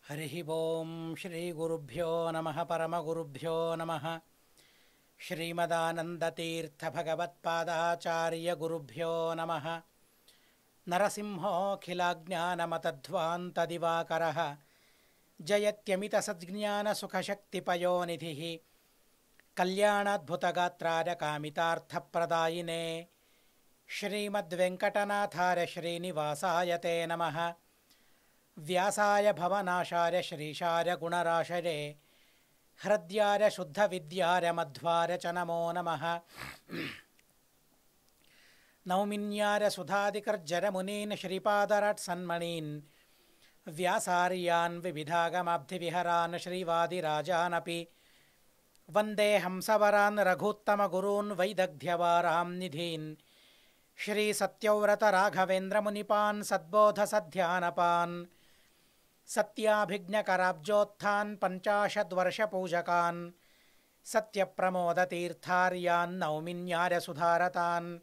हरिः ओं श्रीगुरुभ्यो नमः परमगुरुभ्यो नमः श्रीमदानन्दतीर्थभगवत्पादाचार्यगुरुभ्यो नमः नरसिंहोऽखिलाज्ञानमतध्वान्तदिवाकरः जयत्यमितसज्ज्ञानसुखशक्तिपयोनिधिः कल्याणाद्भुतगात्राय कामितार्थप्रदायिने श्रीमद्वेङ्कटनाथाय श्रीनिवासाय ते नमः। व्यासाय भवनाशाय श्रीशाय गुणराशये हृद्याय शुद्धविद्याय मध्वाय च नमो नमः। नौमिन्याय सुधादिकर्जरमुनीन् श्रीपादरट्सन्मणीन् व्यासार्यान् विविधागमाब्धिविहरान् श्रीवादिराजानपि वन्दे हंसवरान् रघूत्तमगुरून् वैदग्ध्यवारां निधीन् श्रीसत्यव्रतराघवेन्द्रमुनिपान् सद्बोधसध्यानपान् सत्याभिज्ञकराब्जोत्थान् पञ्चाशद्वर्षपूजकान् सत्यप्रमोदतीर्थार्यान् नौमिन्यार्यसुधारतान्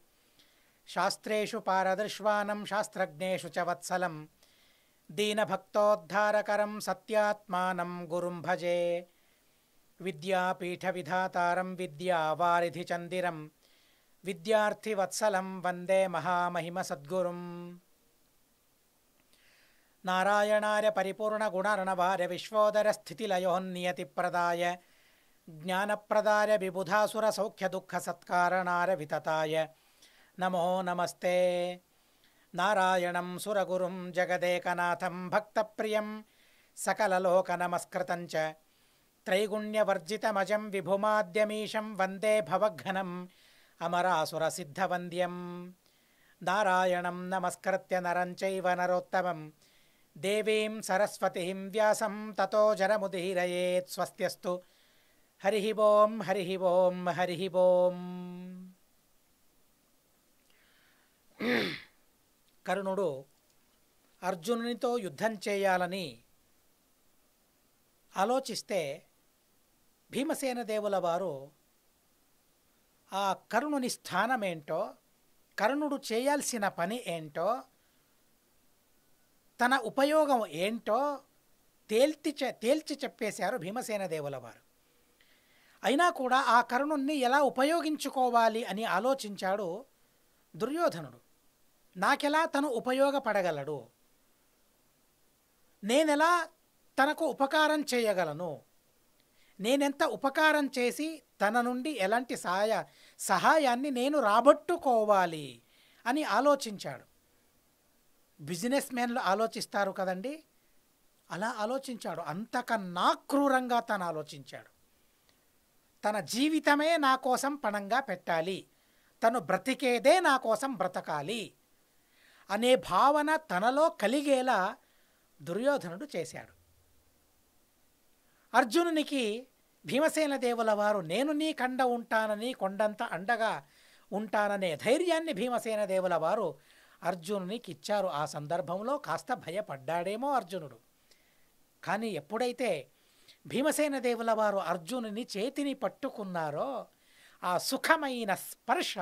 शास्त्रेषु पारदृश्वानं शास्त्रज्ञेषु च वत्सलं दीनभक्तोद्धारकरं सत्यात्मानं गुरुं भजे। विद्यापीठविधातारं विद्यावारिधिचन्दिरं विद्यार्थिवत्सलं वन्दे महामहिमसद्गुरुम्। नारायणार्य परिपूर्णगुणार्णवार्य विश्वोदरस्थितिलयोन्नियतिप्रदाय ज्ञानप्रदाय विबुधासुरसौख्यदुःखसत्कारणाय वितताय नमो नमस्ते। नारायणं सुरगुरुं जगदेकनाथं भक्तप्रियं सकललोकनमस्कृतं च त्रैगुण्यवर्जितमजं विभुमाद्यमीशं वन्दे भवघ्नम् अमरासुरसिद्धवन्द्यं। नारायणं नमस्कृत्य नरं चैव नरोत्तमं देवीं सरस्वतीं व्यासं ततो जरमुदीरयेत्। स्वस्त्यस्तु। हरिः ओं हरिः ओं हरिः ओं। కర్ణుడు అర్జునునితో యుద్ధం చేయాలని ఆలోచిస్తే భీమసేన దేవుల వారు ఆ కర్ణుని స్థానమేంటో, కర్ణుడు చేయాల్సిన పని ఏంటో, తన ఉపయోగం ఏంటో తేల్చి చెప్పేశారు భీమసేన దేవుల వారు. అయినా కూడా ఆ కర్ణుణ్ణి ఎలా ఉపయోగించుకోవాలి అని ఆలోచించాడు దుర్యోధనుడు. నాకెలా తను ఉపయోగపడగలడు, నేనెలా తనకు ఉపకారం చేయగలను, నేనెంత ఉపకారం చేసి తన నుండి ఎలాంటి సహాయాన్ని నేను రాబట్టుకోవాలి అని ఆలోచించాడు. బిజినెస్ మ్యాన్లు ఆలోచిస్తారు కదండి, అలా ఆలోచించాడు. అంతకన్నా క్రూరంగా తను ఆలోచించాడు. తన జీవితమే నా కోసం పణంగా పెట్టాలి, తను బ్రతికేదే నా కోసం బ్రతకాలి అనే భావన తనలో కలిగేలా దుర్యోధనుడు చేశాడు. అర్జునునికి భీమసేన దేవుల వారు నేను నీ కండ ఉంటానని, కొండంత అండగా ఉంటాననే ధైర్యాన్ని భీమసేన దేవుల వారు అర్జునునికి ఇచ్చారు. ఆ సందర్భంలో కాస్త భయపడ్డాడేమో అర్జునుడు. కానీ ఎప్పుడైతే భీమసేన దేవుల వారు అర్జునుని చేతిని పట్టుకున్నారో ఆ సుఖమైన స్పర్శ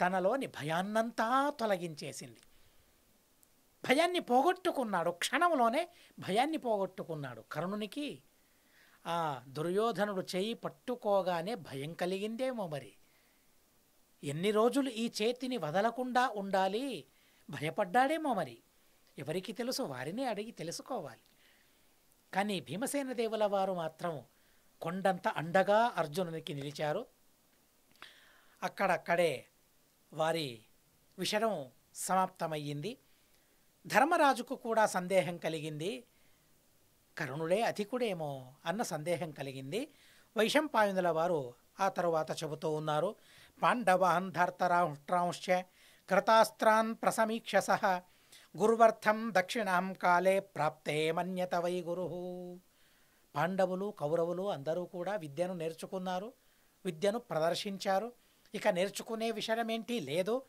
తనలోని భయాన్నంతా తొలగించేసింది. భయాన్ని పోగొట్టుకున్నాడు, క్షణంలోనే భయాన్ని పోగొట్టుకున్నాడు. కర్ణునికి ఆ దుర్యోధనుడు చేయి పట్టుకోగానే భయం కలిగిందేమో. మరి ఎన్ని రోజులు ఈ చేతిని వదలకుండా ఉండాలి, భయపడ్డాడేమో. మరి ఎవరికి తెలుసు, వారిని అడిగి తెలుసుకోవాలి. కానీ భీమసేన దేవుల వారు మాత్రం కొండంత అండగా అర్జునునికి నిలిచారు. అక్కడక్కడే వారి విషయం సమాప్తమయ్యింది. ధర్మరాజుకు కూడా సందేహం కలిగింది, కర్ణుడే అధికుడేమో అన్న సందేహం కలిగింది. వైశంపాయనుల వారు ఆ తరువాత చెబుతూ ఉన్నారు. పాండవాన్ ధర్తరాష్ట్రాంశ్చ కృతాస్త్రాన్ ప్రసమీక్షసః గురువర్థం దక్షిణాం కాలే ప్రాప్తే మన్యత వై గురు. పాండవులు కౌరవులు అందరూ కూడా విద్యను నేర్చుకున్నారు, విద్యను ప్రదర్శించారు. ఇక నేర్చుకునే విషయమేంటి లేదు.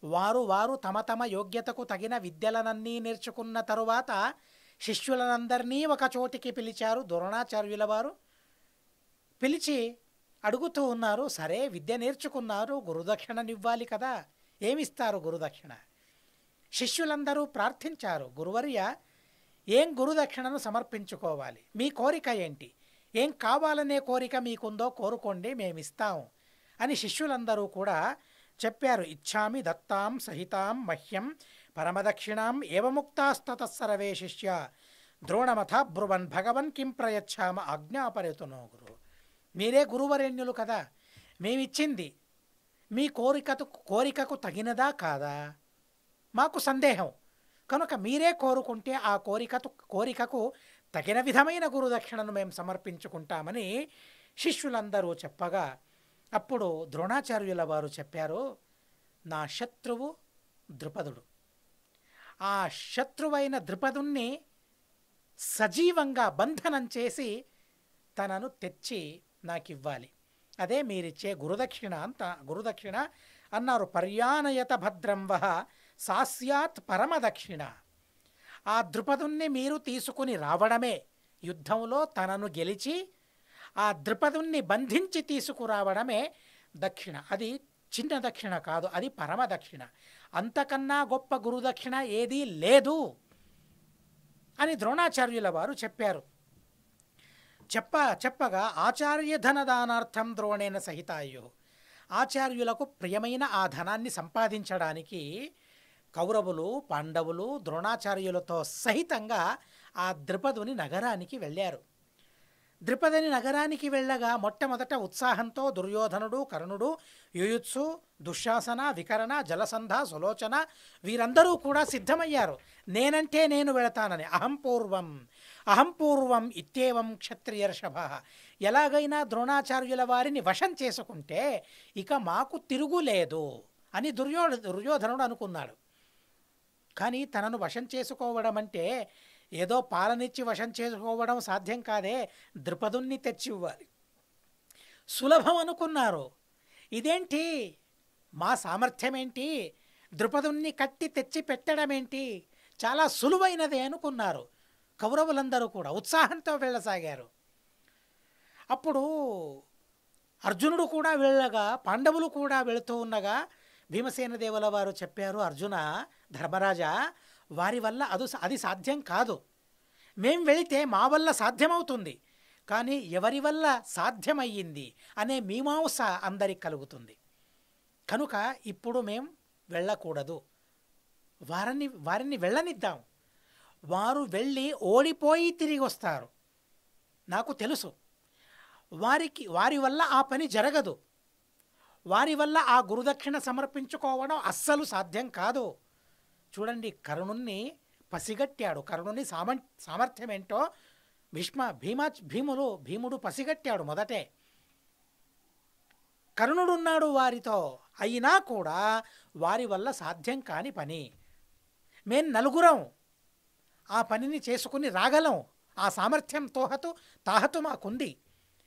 వారు తమ తమ యోగ్యతకు తగిన విద్యలనన్నీ నేర్చుకున్న తరువాత శిష్యులనందరినీ ఒక చోటికి పిలిచారు ద్రోణాచార్యుల వారు. పిలిచి అడుగుతూ ఉన్నారు, సరే విద్య నేర్చుకున్నారు, గురుదక్షిణనివ్వాలి కదా, ఏమిస్తారు గురుదక్షిణ? శిష్యులందరూ ప్రార్థించారు, గురువర్య ఏం గురుదక్షిణను సమర్పించుకోవాలి, మీ కోరిక ఏంటి, ఏం కావాలనే కోరిక మీకుందో కోరుకోండి, మేమిస్తాం అని శిష్యులందరూ కూడా చెప్పారు. ఇచ్ఛామి దత్తాం సహితాం మహ్యం పరమదక్షిణాం ఏవముక్తాస్తతస్సర్వే శిష్య ద్రోణమథ బ్రువన్ భగవన్ కిం ప్రయచ్ఛామ ఆజ్ఞాపరితునో గురు. మీరే గురువరేణ్యులు కదా, మేమిచ్చింది మీ కోరికకు తగినదా కాదా మాకు సందేహం, కనుక మీరే కోరుకుంటే ఆ కోరికకు తగిన విధమైన గురుదక్షిణను మేము సమర్పించుకుంటామని శిష్యులందరూ చెప్పగా అప్పుడు ద్రోణాచార్యుల వారు చెప్పారు, నా శత్రువు ద్రుపదుడు, ఆ శత్రువైన ద్రుపదుణ్ణి సజీవంగా బంధనం చేసి తనను తెచ్చి నాకివ్వాలి, అదే మీరిచ్చే గురుదక్షిణ అన్నారు. పర్యానయత భద్రం వహ సాస్యాత్ పరమదక్షిణ. ఆ ద్రుపదుణ్ణి మీరు తీసుకుని రావడమే, యుద్ధంలో తనను గెలిచి ఆ ద్రుపదుణ్ణి బంధించి తీసుకురావడమే దక్షిణ. అది చిన్న దక్షిణ కాదు, అది పరమదక్షిణ. అంతకన్నా గొప్ప గురుదక్షిణ ఏదీ లేదు అని ద్రోణాచార్యుల వారు చెప్పారు. చెప్పగా ఆచార్య ధనదానార్థం ద్రోణేన సహితాయో, ఆచార్యులకు ప్రియమైన ఆ ధనాన్ని సంపాదించడానికి కౌరవులు పాండవులు ద్రోణాచార్యులతో సహితంగా ఆ ద్రుపదుని నగరానికి వెళ్ళారు. ద్రుపదని నగరానికి వెళ్ళగా మొట్టమొదట ఉత్సాహంతో దుర్యోధనుడు, కర్ణుడు, యుయుత్సు, దుశ్శాసన, వికరణ, జలసంధ, సులోచన వీరందరూ కూడా సిద్ధమయ్యారు. నేనంటే నేను వెళతానని. అహం పూర్వం ఇత్యేవం క్షత్రియర్షభ. ఎలాగైనా ద్రోణాచార్యుల వారిని వశం చేసుకుంటే ఇక మాకు తిరుగులేదు అని దుర్యోధనుడు అనుకున్నాడు. కానీ తనను వశం చేసుకోవడం అంటే ఏదో పాలనిచ్చి వశం చేసుకోవడం సాధ్యం కాదే, ద్రుపదుణ్ణి తెచ్చి ఇవ్వాలి, సులభం అనుకున్నారు. ఇదేంటి, మా సామర్థ్యం ఏంటి, ద్రుపదుణ్ణి కట్టి తెచ్చి పెట్టడం ఏంటి, చాలా సులువైనదే అనుకున్నారు. కౌరవులందరూ కూడా ఉత్సాహంతో వెళ్ళసాగారు. అప్పుడు అర్జునుడు కూడా వెళ్ళగా పాండవులు కూడా వెళుతూ ఉండగా భీమసేన దేవుల వారు చెప్పారు, అర్జున ధర్మరాజా, వారి వల్ల అది సాధ్యం కాదు, మేం వెళితే మా వల్ల సాధ్యమవుతుంది, కానీ ఎవరి వల్ల సాధ్యమయ్యింది అనే మీమాంస అందరికి కలుగుతుంది, కనుక ఇప్పుడు మేం వెళ్ళకూడదు, వారిని వెళ్ళనిద్దాం, వారు వెళ్ళి ఓడిపోయి తిరిగి వస్తారు, నాకు తెలుసు, వారి వల్ల ఆ పని జరగదు, వారి వల్ల ఆ గురుదక్షిణ సమర్పించుకోవడం అస్సలు సాధ్యం కాదు. చూడండి, కర్ణుణ్ణి పసిగట్టాడు, కర్ణుని సామర్థ్యం ఏంటో భీముడు పసిగట్టాడు మొదటే. కర్ణుడున్నాడు వారితో, అయినా కూడా వారి వల్ల సాధ్యం కాని పని, మేం నలుగురం ఆ పనిని చేసుకుని రాగలం, ఆ సామర్థ్యం తాహతు మాకుంది,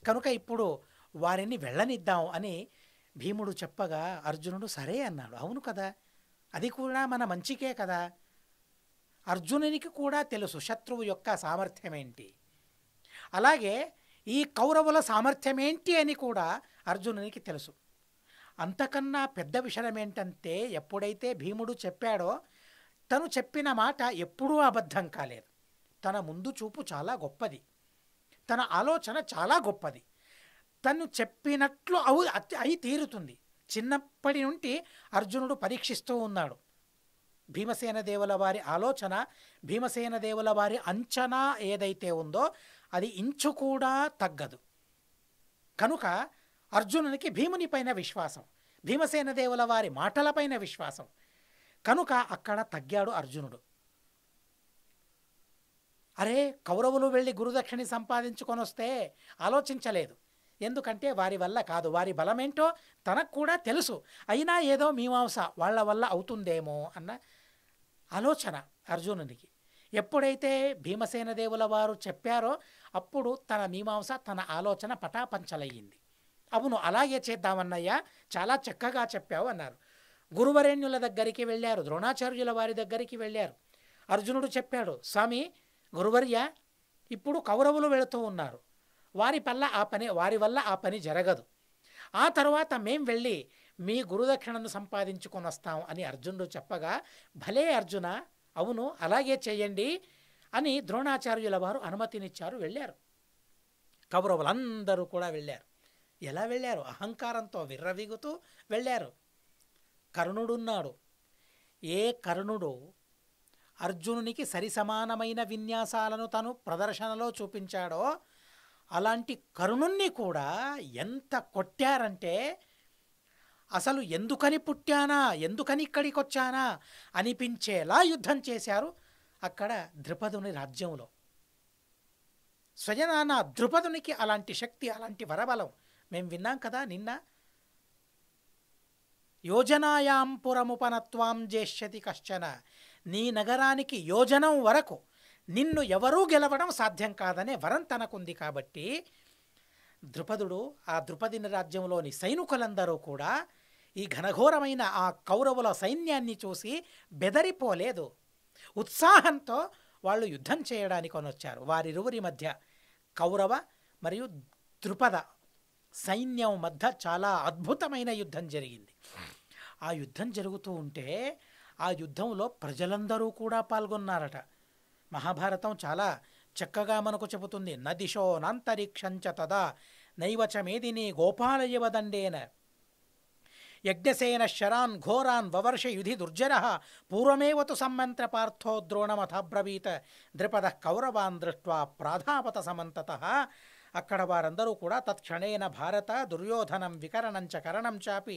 కనుక ఇప్పుడు వారిని వెళ్ళనిద్దాం అని భీముడు చెప్పగా అర్జునుడు సరే అన్నాడు. అవును కదా, అది కూడా మన మంచికే కదా. అర్జునునికి కూడా తెలుసు శత్రువు యొక్క సామర్థ్యం ఏంటి, అలాగే ఈ కౌరవుల సామర్థ్యం ఏంటి అని కూడా అర్జునునికి తెలుసు. అంతకన్నా పెద్ద విషయం ఏంటంటే, ఎప్పుడైతే భీముడు చెప్పాడో తను చెప్పిన మాట ఎప్పుడూ అబద్ధం కాలేదు. తన ముందు చూపు చాలా గొప్పది, తన ఆలోచన చాలా గొప్పది, తను చెప్పినట్లు అయి తీరుతుంది. చిన్నప్పటి నుండి అర్జునుడు పరీక్షిస్తూ ఉన్నాడు. భీమసేన దేవుల వారి ఆలోచన, భీమసేన దేవుల వారి అంచనా ఏదైతే ఉందో అది ఇంచు కూడా తగ్గదు. కనుక అర్జునునికి భీమునిపైన విశ్వాసం, భీమసేన దేవుల వారి మాటలపైన విశ్వాసం, కనుక అక్కడ తగ్గాడు అర్జునుడు. అరే, కౌరవులు వెళ్ళి గురుదక్షిణ సంపాదించుకొని వస్తే ఆలోచించలేదు, ఎందుకంటే వారి వల్ల కాదు, వారి బలమేంటో తనకు కూడా తెలుసు, అయినా ఏదో మీమాంస వాళ్ళ వల్ల అవుతుందేమో అన్న ఆలోచన అర్జునునికి. ఎప్పుడైతే భీమసేన దేవుల వారు చెప్పారో అప్పుడు తన మీమాంస, తన ఆలోచన పటాపంచలయ్యింది. అవును, అలాగే చేద్దామన్నయ్యా, చాలా చక్కగా చెప్పావు అన్నారు. గురువరేణ్యుల దగ్గరికి వెళ్ళారు, ద్రోణాచార్యుల వారి దగ్గరికి వెళ్ళారు. అర్జునుడు చెప్పాడు, స్వామి గురువర్య, ఇప్పుడు కౌరవులు వెళుతూ ఉన్నారు, వారి వల్ల ఆ పని జరగదు, ఆ తర్వాత మేం వెళ్ళి మీ గురుదక్షిణను సంపాదించుకొని వస్తాం అని అర్జునుడు చెప్పగా, భలే అర్జున, అవును అలాగే చేయండి, అని ద్రోణాచార్యుల వారు అనుమతినిచ్చారు. వెళ్ళారు. కౌరవులందరూ కూడా వెళ్ళారు. ఎలా వెళ్ళారు? అహంకారంతో విర్రవీగుతూ వెళ్ళారు. కర్ణుడున్నాడు. ఏ కర్ణుడు అర్జునునికి సరిసమానమైన విన్యాసాలను తను ప్రదర్శనలో చూపించాడో అలాంటి కర్ణుణ్ణి కూడా ఎంత కొట్టారంటే అసలు ఎందుకని పుట్టానా, ఎందుకని ఇక్కడికి వచ్చానా అనిపించేలా యుద్ధం చేశారు అక్కడ ద్రుపదుని రాజ్యంలో. స్వజనాన ద్రుపదునికి అలాంటి శక్తి, అలాంటి వరబలం మేము విన్నాం కదా నిన్న. యోజనాయాం పురముపనత్వాం జేష్యతి కశ్చన, నీ నగరానికి యోజనం వరకు నిన్ను ఎవరూ గెలవడం సాధ్యం కాదనే వరం తనకుంది. కాబట్టి ద్రుపదుడు, ఆ ద్రుపదిని రాజ్యంలోని సైనికులందరూ కూడా ఈ ఘనఘోరమైన ఆ కౌరవుల సైన్యాన్ని చూసి బెదరిపోలేదు. ఉత్సాహంతో వాళ్ళు యుద్ధం చేయడానికి కొనొచ్చారు. వారిరువురి మధ్య, కౌరవ మరియు ద్రుపద సైన్యం మధ్య చాలా అద్భుతమైన యుద్ధం జరిగింది. ఆ యుద్ధం జరుగుతూ ఉంటే ఆ యుద్ధంలో ప్రజలందరూ కూడా పాల్గొన్నారట. మహాభారతం చాలా చక్కగా మనకు చెబుతుంది. నదిశో నాంతరిక్షంచ తదా నైవచ మేదిని గోపాలయవదండేన యజ్ఞసేన శరాన్ ఘోరాన్ వవర్ష యుధి దుర్జర పూర్వమేవతు సమ్మంత్ర పార్థో ద్రోణమథబ్రవీత ద్రుపద కౌరవాన్ దృష్ట్వా ప్రాధాపత సమంతత. అక్కడ వారందరూ కూడా తత్క్షణేన భారత దుర్యోధనం వికరణంచ కరణం చాపి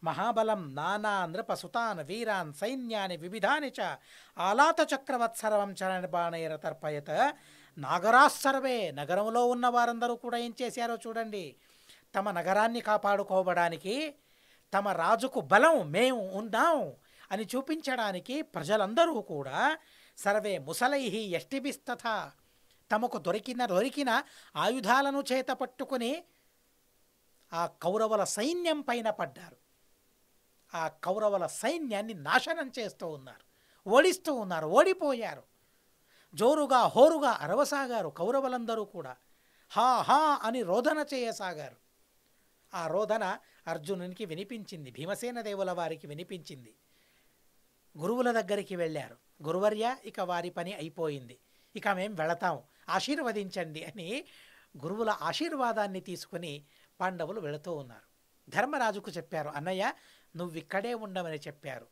మహాబలం నానా నృపసుతాన్ వీరాన్ సైన్యాన్ని వివిధాని చ ఆలాత చక్రవత్ సర్వం చరణబాణైరతర్పయత. నాగరాస్సర్వే, నగరంలో ఉన్న వారందరూ కూడా ఏం చేశారో చూడండి. తమ నగరాన్ని కాపాడుకోవడానికి, తమ రాజుకు బలం మేము ఉన్నాం అని చూపించడానికి ప్రజలందరూ కూడా సర్వే ముసలైహి యష్టిభిస్తథ తమకు దొరికిన ఆయుధాలను చేత పట్టుకుని ఆ కౌరవుల సైన్యం పైన పడ్డారు. ఆ కౌరవుల సైన్యాన్ని నాశనం చేస్తూ ఉన్నారు, ఓడిస్తూ ఉన్నారు, ఓడిపోయారు. జోరుగా హోరుగా అరవసాగారు కౌరవులందరూ కూడా. హా హా అని రోదన చేయసాగారు. ఆ రోదన అర్జునునికి వినిపించింది, భీమసేన దేవుల వారికి వినిపించింది. గురువుల దగ్గరికి వెళ్ళారు. గురువర్య, ఇక వారి పని అయిపోయింది, ఇక మేం వెళతాం, ఆశీర్వదించండి అని గురువుల ఆశీర్వాదాన్ని తీసుకుని పాండవులు వెళుతూ ఉన్నారు. ధర్మరాజుకు చెప్పారు, అన్నయ్య నువ్విక్కడే ఉండమని చెప్పారు.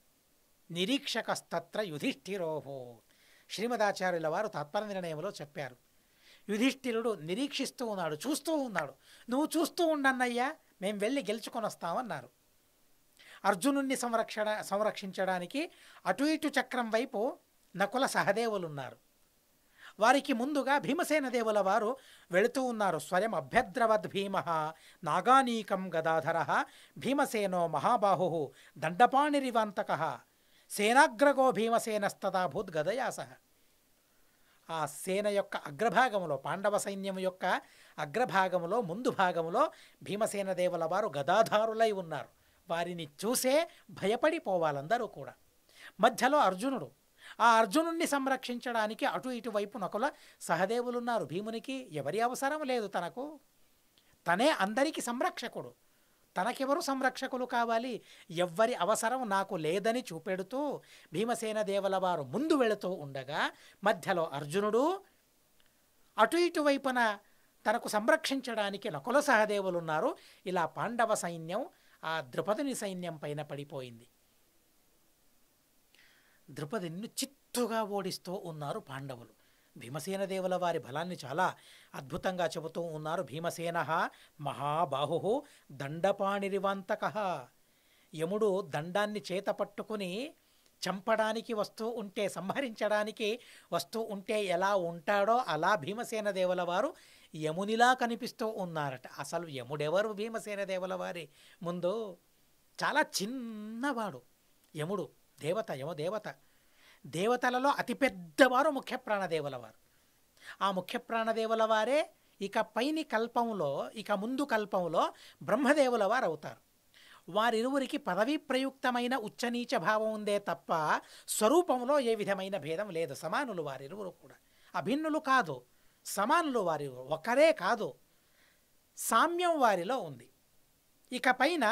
నిరీక్షకస్తత్ర యుధిష్ఠిరోహో, శ్రీమదాచార్యుల వారు తత్పర నిర్ణయంలో చెప్పారు. యుధిష్ఠిరుడు నిరీక్షిస్తూ ఉన్నాడు, చూస్తూ ఉన్నాడు. నువ్వు చూస్తూ ఉండన్నయ్యా, మేం వెళ్ళి గెలుచుకొని వస్తామన్నారు. అర్జునుణ్ణి సంరక్షించడానికి అటు ఇటు చక్రం వైపు నకుల సహదేవులున్నారు. వారికి ముందుగా భీమసేన దేవుల వారు వెళుతూ ఉన్నారు. స్వయం అభ్యద్రవద్ భీమ నాగానీకం గదాధర భీమసేనో మహాబాహు దండపాణిరివాంతక సేనాగ్రగో భీమసేనస్తదాభూత్ గదయాస. ఆ సేన యొక్క అగ్రభాగంలో, పాండవ సైన్యం యొక్క అగ్రభాగంలో, ముందు భాగంలో భీమసేన దేవుల వారు గదాధారులై ఉన్నారు. వారిని చూసే భయపడిపోవాలందరూ కూడా. మధ్యలో అర్జునుడు, ఆ అర్జునుణ్ణి సంరక్షించడానికి అటు ఇటువైపు నకుల సహదేవులున్నారు. భీమునికి ఎవరి అవసరం లేదు, తనకు తనే అందరికీ సంరక్షకుడు. తనకెవరు సంరక్షకులు కావాలి? ఎవ్వరి అవసరం నాకు లేదని చూపెడుతూ భీమసేన దేవుల వారు ముందు వెళుతూ ఉండగా మధ్యలో అర్జునుడు, అటు ఇటువైపున తనకు సంరక్షించడానికి నకుల సహదేవులున్నారు. ఇలా పాండవ సైన్యం ఆ ద్రుపదుని సైన్యం పైన పడిపోయింది. ద్రుపదుని చిత్తుగా ఓడిస్తూ ఉన్నారు పాండవులు. భీమసేన దేవుల వారి బలాన్ని చాలా అద్భుతంగా చెబుతూ ఉన్నారు. భీమసేన మహాబాహు దండపాణిరివాంతక. యముడు దండాన్ని చేత పట్టుకుని చంపడానికి వస్తూ ఉంటే, సంహరించడానికి వస్తూ ఉంటే ఎలా ఉంటాడో అలా భీమసేన దేవుల వారు యమునిలా కనిపిస్తూ ఉన్నారట. అసలు యముడెవరు భీమసేన దేవుల వారి ముందు? చాలా చిన్నవాడు యముడు. దేవత, యమదేవత. దేవతలలో అతిపెద్దవారు ముఖ్య ప్రాణదేవుల వారు. ఆ ముఖ్య ప్రాణదేవుల వారే ఇక పైని కల్పంలో, ఇక ముందు కల్పంలో బ్రహ్మదేవుల వారు అవుతారు. వారిరువురికి పదవీ ప్రయుక్తమైన ఉచ్చనీచ భావం ఉందే తప్ప స్వరూపంలో ఏ విధమైన భేదం లేదు. సమానులు వారిరువురు కూడా, అభిన్నులు కాదు, సమానులు. వారి ఒకరే కాదు, సామ్యం వారిలో ఉంది. ఇక పైన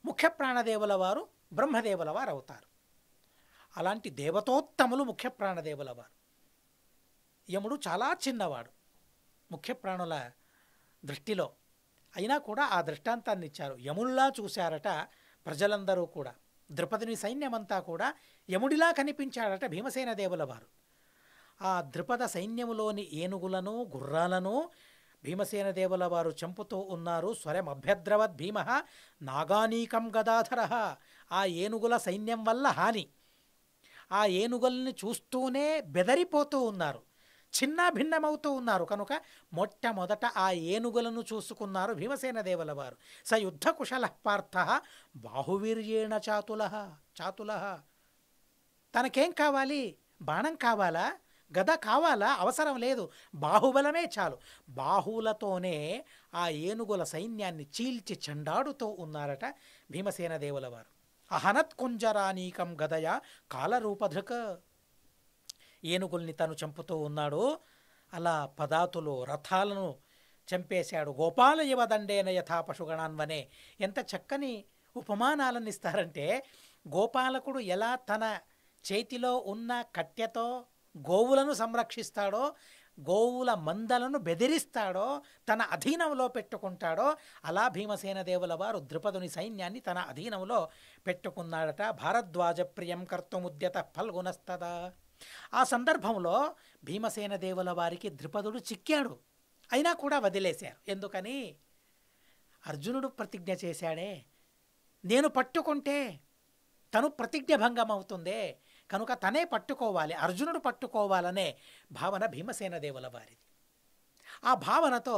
ముఖ్య ప్రాణదేవుల వారు బ్రహ్మదేవుల వారు అవుతారు. అలాంటి దేవతోత్తములు ముఖ్య ప్రాణదేవుల వారు. యముడు చాలా చిన్నవాడు ముఖ్య ప్రాణుల దృష్టిలో. అయినా కూడా ఆ దృష్టాంతాన్ని ఇచ్చారు. యముల్లా చూశారట ప్రజలందరూ కూడా. ద్రుపదుని సైన్యమంతా కూడా యముడిలా కనిపించాడట భీమసేన దేవుల వారు. ఆ ద్రుపద సైన్యములోని ఏనుగులను గుర్రాలను భీమసేన దేవుల వారు చంపుతూ ఉన్నారు. స్వరమభ్యద్రవద్ భీమ నాగానీకం గదాధర. ఆ ఏనుగుల సైన్యం వల్ల హాని. ఆ ఏనుగుల్ని చూస్తూనే బెదరిపోతూ ఉన్నారు, చిన్న భిన్నమవుతూ ఉన్నారు. కనుక మొట్టమొదట ఆ ఏనుగులను చూసుకున్నారు భీమసేన దేవుల వారు. స యుద్ధ కుశల పార్థ బాహువీర్యేణ చాతుల. తనకేం కావాలి? బాణం కావాలా? గద కావాలా? అవసరం లేదు, బాహుబలమే చాలు. బాహువులతోనే ఆ ఏనుగుల సైన్యాన్ని చీల్చి చెండాడుతూ ఉన్నారట భీమసేన దేవుల వారు. అహనత్ కుంజరానీకం గదయ కాలరూపధృక్. ఏనుగుల్ని తను చంపుతూ ఉన్నాడు. అలా పదాతులు రథాలను చంపేశాడు. గోపాల యువదండేన యథా పశుగణాన్వనే. ఎంత చక్కని ఉపమానాలను ఇస్తారంటే, గోపాలకుడు ఎలా తన చేతిలో ఉన్న కట్టెతో గోవులను సంరక్షిస్తాడో, గోవుల మందలను బెదిరిస్తాడో, తన అధీనంలో పెట్టుకుంటాడో, అలా భీమసేన దేవుల వారు ద్రుపదుని సైన్యాన్ని తన అధీనంలో పెట్టుకున్నాడట. భారద్వాజ ప్రియం కర్తుముద్యత ఫల్గునస్తదా. ఆ సందర్భంలో భీమసేన దేవుల వారికి ద్రుపదుడు చిక్కాడు. అయినా కూడా వదిలేశారు. ఎందుకని? అర్జునుడు ప్రతిజ్ఞ చేశాడే, నేను పట్టుకుంటే తను ప్రతిజ్ఞ భంగం అవుతుందే, కనుక తనే పట్టుకోవాలి, అర్జునుడు పట్టుకోవాలనే భావన భీమసేన దేవుల వారిది. ఆ భావనతో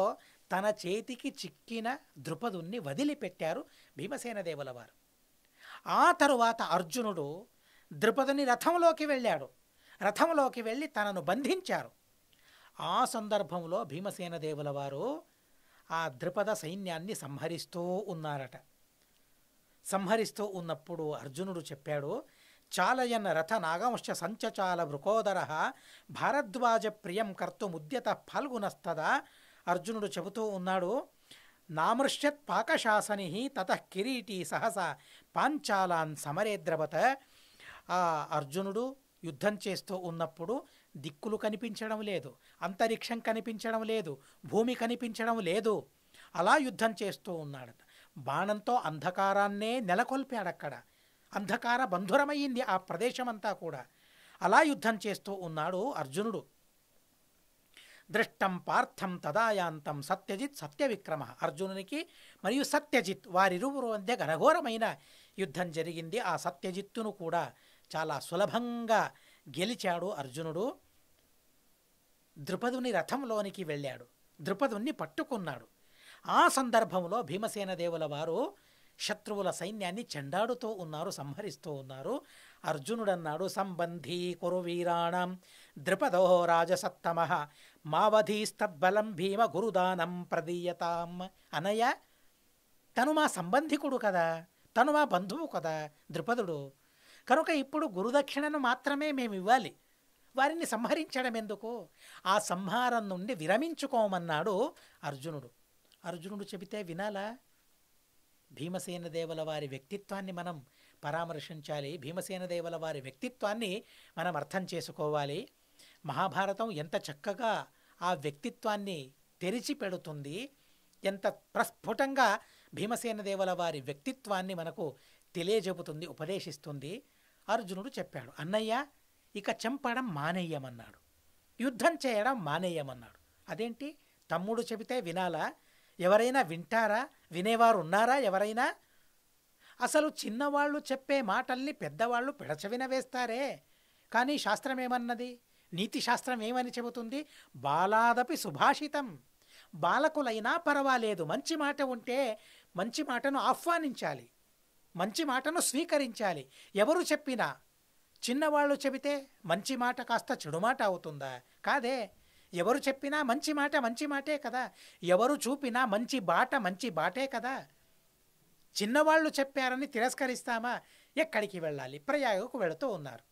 తన చేతికి చిక్కిన ద్రుపదుణ్ణి వదిలిపెట్టారు భీమసేన దేవుల వారు. ఆ తరువాత అర్జునుడు ద్రుపదుని రథంలోకి వెళ్ళాడు. రథంలోకి వెళ్ళి తనను బంధించారు. ఆ సందర్భంలో భీమసేన దేవుల వారు ఆ ద్రుపద సైన్యాన్ని సంహరిస్తూ ఉన్నారట. సంహరిస్తూ ఉన్నప్పుడు అర్జునుడు చెప్పాడు, చాలయన్న రథ నాగంశ్చ సంచచాల వృకోదర భారద్వాజ ప్రియం కర్తుముద్యత ఫల్గునస్తదా. అర్జునుడు చెబుతూ ఉన్నాడు, నామృష్యత్ పాకశాసని తతః కిరీటీ సహసా పాంచాలాన్ సమరేద్రవత. ఆ అర్జునుడు యుద్ధం చేస్తూ ఉన్నప్పుడు దిక్కులు కనిపించడం లేదు, అంతరిక్షం కనిపించడం లేదు, భూమి కనిపించడం లేదు. అలా యుద్ధం చేస్తూ ఉన్నాడట. బాణంతో అంధకారాన్నే నెలకొల్పాడక్కడ. అంధకార బంధురమయ్యింది ఆ ప్రదేశమంతా కూడా. అలా యుద్ధం చేస్తూ ఉన్నాడు అర్జునుడు. దృష్టం పార్థం తదాయాంతం సత్యజిత్ సత్యవిక్రమ. అర్జునునికి మరియు సత్యజిత్ వారిరువురు మధ్య ఘనఘోరమైన యుద్ధం జరిగింది. ఆ సత్యజిత్తును కూడా చాలా సులభంగా గెలిచాడు అర్జునుడు. ద్రుపదుని రథంలోనికి వెళ్ళాడు, ద్రుపదుని పట్టుకున్నాడు. ఆ సందర్భంలో భీమసేన దేవుల వారు శత్రువుల సైన్యాన్ని చెండాడుతూ ఉన్నారు, సంహరిస్తూ ఉన్నారు. అర్జునుడన్నాడు, సంబంధీ కురు వీరాణం ద్రుపదో రాజసత్తమ మావధీస్తద్బలం భీమ గురుదానం ప్రదీయతాం. అనయ్య, తను మా సంబంధికుడు కదా, తను మా బంధువు కదా ద్రుపదుడు. కనుక ఇప్పుడు గురుదక్షిణను మాత్రమే మేము ఇవ్వాలి, వారిని సంహరించడం ఎందుకు? ఆ సంహారం నుండి విరమించుకోమన్నాడు అర్జునుడు. అర్జునుడు చెబితే వినాలా? భీమసేన దేవుల వారి వ్యక్తిత్వాన్ని మనం పరామర్శించాలి. భీమసేన దేవుల వారి వ్యక్తిత్వాన్ని మనం అర్థం చేసుకోవాలి. మహాభారతం ఎంత చక్కగా ఆ వ్యక్తిత్వాన్ని తెరిచి పెడుతుంది, ఎంత ప్రస్ఫుటంగా భీమసేన దేవుల వారి వ్యక్తిత్వాన్ని మనకు తెలియజెబుతుంది, ఉపదేశిస్తుంది. అర్జునుడు చెప్పాడు, అన్నయ్య ఇక చంపడం మానేయమన్నాడు, యుద్ధం చేయడం మానేయమన్నాడు. అదేంటి? తమ్ముడు చెబితే వినాలా? ఎవరైనా వింటారా? వినేవారు ఉన్నారా ఎవరైనా? అసలు చిన్నవాళ్ళు చెప్పే మాటల్ని పెద్దవాళ్ళు పెడచవిన వేస్తారే. కానీ శాస్త్రం ఏమన్నది? నీతి శాస్త్రం ఏమని చెబుతుంది? బాలాదపి సుభాషితం. బాలకులైనా పర్వాలేదు, మంచి మాట ఉంటే మంచి మాటను ఆహ్వానించాలి, మంచి మాటను స్వీకరించాలి. ఎవరు చెప్పినా, చిన్నవాళ్ళు చెబితే మంచి మాట కాస్త చెడు మాట అవుతుందా? కాదే. ఎవరు చెప్పినా మంచి మాట మంచి మాటే కదా, ఎవరు చూపినా మంచి బాట మంచి బాటే కదా. చిన్నవాళ్ళు చెప్పారని తిరస్కరిస్తామా? ఎక్కడికి వెళ్ళాలి? ప్రయాగకు వెళుతూ ఉన్నారు,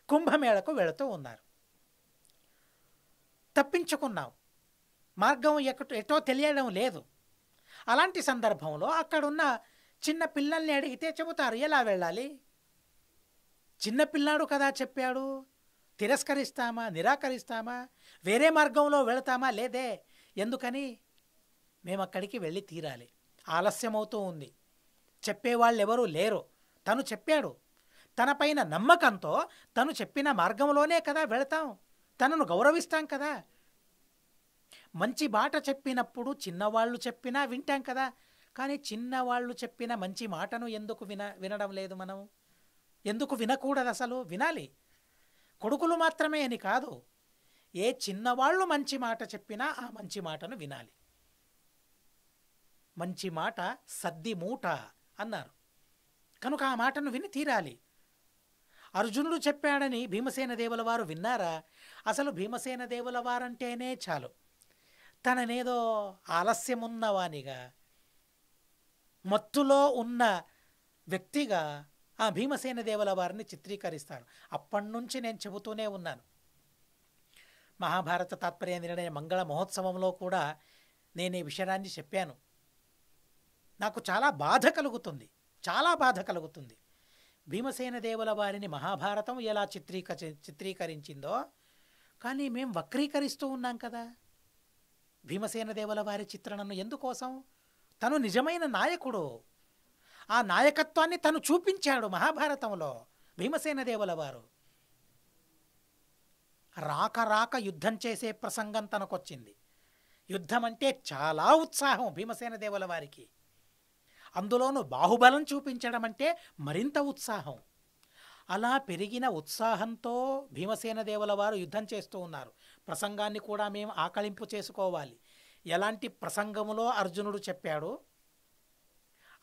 కుంభమేళకు వెళుతూ ఉన్నారు, తప్పించుకున్నాం, మార్గం ఎటో తెలియడం లేదు. అలాంటి సందర్భంలో అక్కడున్న చిన్న పిల్లల్ని అడిగితే చెబుతారు ఎలా వెళ్ళాలి. చిన్నపిల్లాడు కదా చెప్పాడు, తిరస్కరిస్తామా, నిరాకరిస్తామా, వేరే మార్గంలో వెళతామా? లేదే. ఎందుకని? మేము అక్కడికి వెళ్ళి తీరాలి. ఆలస్యమవుతూ ఉంది, చెప్పేవాళ్ళు ఎవరూ లేరు. తను చెప్పాడు, తన పైన నమ్మకంతో తను చెప్పిన మార్గంలోనే కదా వెళతాం, తనను గౌరవిస్తాం కదా. మంచి బాట చెప్పినప్పుడు చిన్నవాళ్ళు చెప్పినా వింటాం కదా. కానీ చిన్నవాళ్ళు చెప్పిన మంచి మాటను ఎందుకు వినడం లేదు మనం? ఎందుకు వినకూడదు? అసలు వినాలి. కొడుకులు మాత్రమే అని కాదు, ఏ చిన్నవాళ్ళు మంచి మాట చెప్పినా ఆ మంచి మాటను వినాలి. మంచి మాట సద్ది మూట అన్నారు కనుక ఆ మాటను విని తీరాలి. అర్జునుడు చెప్పాడని భీమసేన దేవుల వారు విన్నారా? అసలు భీమసేన దేవుల వారంటేనే చాలు తననేదో ఆలస్యమున్నవానిగా, మత్తులో ఉన్న వ్యక్తిగా ఆ భీమసేన దేవుల వారిని చిత్రీకరిస్తారు. అప్పటి నుంచి నేను చెబుతూనే ఉన్నాను. మహాభారత తాత్పర్య నిర్ణయ మంగళ మహోత్సవంలో కూడా నేను ఈ విషయాన్ని చెప్పాను. నాకు చాలా బాధ కలుగుతుంది, చాలా బాధ కలుగుతుంది. భీమసేన దేవుల వారిని మహాభారతం ఎలా చిత్రీకరించిందో కానీ మేము వక్రీకరిస్తూ ఉన్నాం కదా భీమసేన దేవుల వారి చిత్రణను. ఎందుకోసం? తను నిజమైన నాయకుడు, ఆ నాయకత్వాన్ని తను చూపించాడు మహాభారతంలో భీమసేన దేవుల వారు. రాక రాక యుద్ధం చేసే ప్రసంగం తనకొచ్చింది. యుద్ధం అంటే చాలా ఉత్సాహం భీమసేన దేవుల వారికి. అందులోనూ బాహుబలం చూపించడం అంటే మరింత ఉత్సాహం. అలా పెరిగిన ఉత్సాహంతో భీమసేన దేవుల వారు యుద్ధం చేస్తూ ఉన్నారు. ప్రసంగాన్ని కూడా మేము ఆకళింపు చేసుకోవాలి. ఎలాంటి ప్రసంగములో అర్జునుడు చెప్పాడు,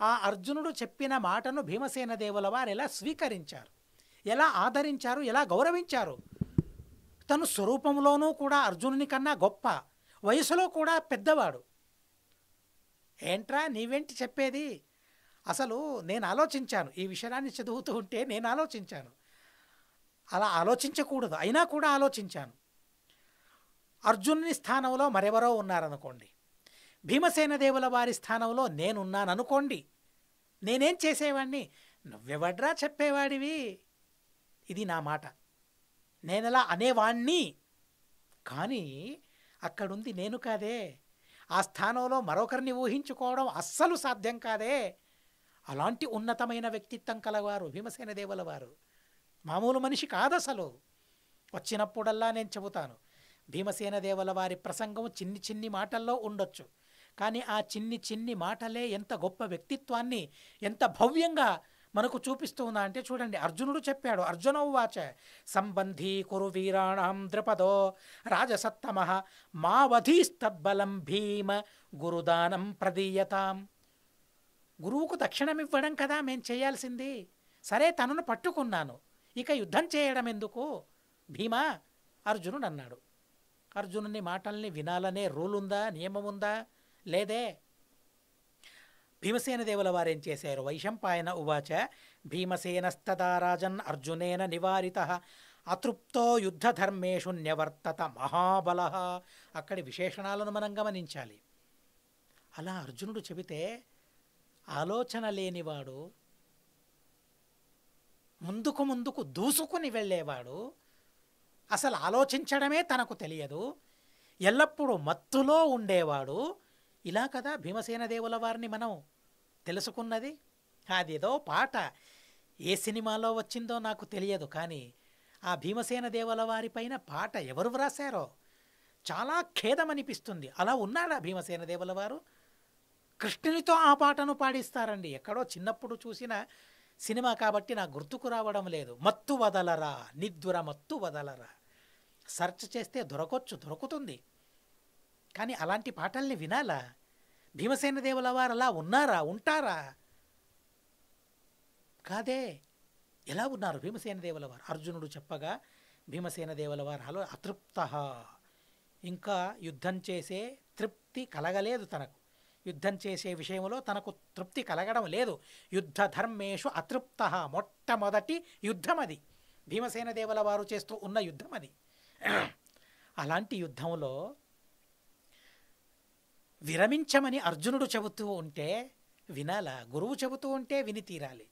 ఆ అర్జునుడు చెప్పిన మాటను భీమసేన దేవుల వారు ఎలా స్వీకరించారు, ఎలా ఆదరించారు, ఎలా గౌరవించారు. తను స్వరూపంలోనూ కూడా అర్జునుని కన్నా గొప్ప, వయసులో కూడా పెద్దవాడు. ఏంట్రా నీవేంటి చెప్పేది? అసలు నేను ఆలోచించాను, ఈ విషయాన్ని చదువుతూ ఉంటే నేను ఆలోచించాను. అలా ఆలోచించకూడదు, అయినా కూడా ఆలోచించాను. అర్జునుని స్థానంలో మరెవరో ఉన్నారనుకోండి, భీమసేన దేవుల వారి స్థానంలో నేనున్నాను అనుకోండి, నేనేం చేసేవాడిని? నువ్వెవడ్రా చెప్పేవాడివి, ఇది నా మాట, నేనలా అనేవాణ్ణి. కానీ అక్కడుంది నేను కాదే, ఆ స్థానంలో మరొకరిని ఊహించుకోవడం అస్సలు సాధ్యం కాదే. అలాంటి ఉన్నతమైన వ్యక్తిత్వం కలవారు భీమసేన దేవుల వారు. మామూలు మనిషి కాదసలు. వచ్చినప్పుడల్లా నేను చెబుతాను, భీమసేన దేవుల వారి ప్రసంగం చిన్ని చిన్ని మాటల్లో ఉండొచ్చు, కానీ ఆ చిన్ని చిన్ని మాటలే ఎంత గొప్ప వ్యక్తిత్వాన్ని, ఎంత భవ్యంగా మనకు చూపిస్తూ ఉన్నా అంటే చూడండి. అర్జునుడు చెప్పాడు, అర్జున ఉవాచ సంబంధీ కురు వీరాణం ద్రుపదో రాజసత్తమః మావధీస్తద్బలం భీమ గురుదానం ప్రదీయతాం. గురువుకు దక్షిణం ఇవ్వడం కదా మేం చేయాల్సింది. సరే తనను పట్టుకున్నాను, ఇక యుద్ధం చేయడం ఎందుకు భీమా? అర్జునుడు అన్నాడు. అర్జునుని మాటల్ని వినాలనే రూల్ ఉందా, నియమం ఉందా? లేదే. భీమసేన దేవుల వారేం చేశారు? వైశంపాయన ఉవాచ భీమసేనస్తదా రాజన్ అర్జునేన నివారితః అతృప్తో యుద్ధధర్మేషు న్యవర్తత మహాబల. అక్కడి విశేషణాలను మనం గమనించాలి. అలా అర్జునుడు చెబితే ఆలోచన లేనివాడు, ముందుకు ముందుకు దూసుకుని వెళ్ళేవాడు, అసలు ఆలోచించడమే తనకు తెలియదు, ఎల్లప్పుడూ మత్తులో ఉండేవాడు. ఇలా కదా భీమసేన దేవుల వారిని మనం తెలుసుకున్నది. అదేదో పాట ఏ సినిమాలో వచ్చిందో నాకు తెలియదు, కానీ ఆ భీమసేన దేవుల వారి పైన పాట ఎవరు వ్రాసారో చాలా ఖేదమనిపిస్తుంది. అలా ఉన్నాడా భీమసేన దేవుల వారు? కృష్ణునితో ఆ పాటను పాడిస్తారండి. ఎక్కడో చిన్నప్పుడు చూసిన సినిమా కాబట్టి నాకు గుర్తుకు రావడం లేదు. మత్తు వదలరా, నిద్దుర మత్తు వదలరా. సెర్చ్ చేస్తే దొరుకుతుంది. కానీ అలాంటి పాటల్ని వినాలా? భీమసేన దేవుల వారు అలా ఉన్నారా, ఉంటారా? కాదే. ఎలా ఉన్నారు భీమసేన దేవుల వారు? అర్జునుడు చెప్పగా భీమసేన దేవుల వారు హలో అతృప్త, ఇంకా యుద్ధం చేసే తృప్తి కలగలేదు తనకు. యుద్ధం చేసే విషయంలో తనకు తృప్తి కలగడం లేదు. యుద్ధ ధర్మేషు అతృప్త. మొట్టమొదటి యుద్ధం అది, భీమసేన దేవుల వారు చేస్తూ ఉన్న యుద్ధం అది. అలాంటి యుద్ధంలో విరమించమని అర్జునుడు చెబుతూ ఉంటే వినాలా? గురువు చెబుతూ ఉంటే విని తీరాలి.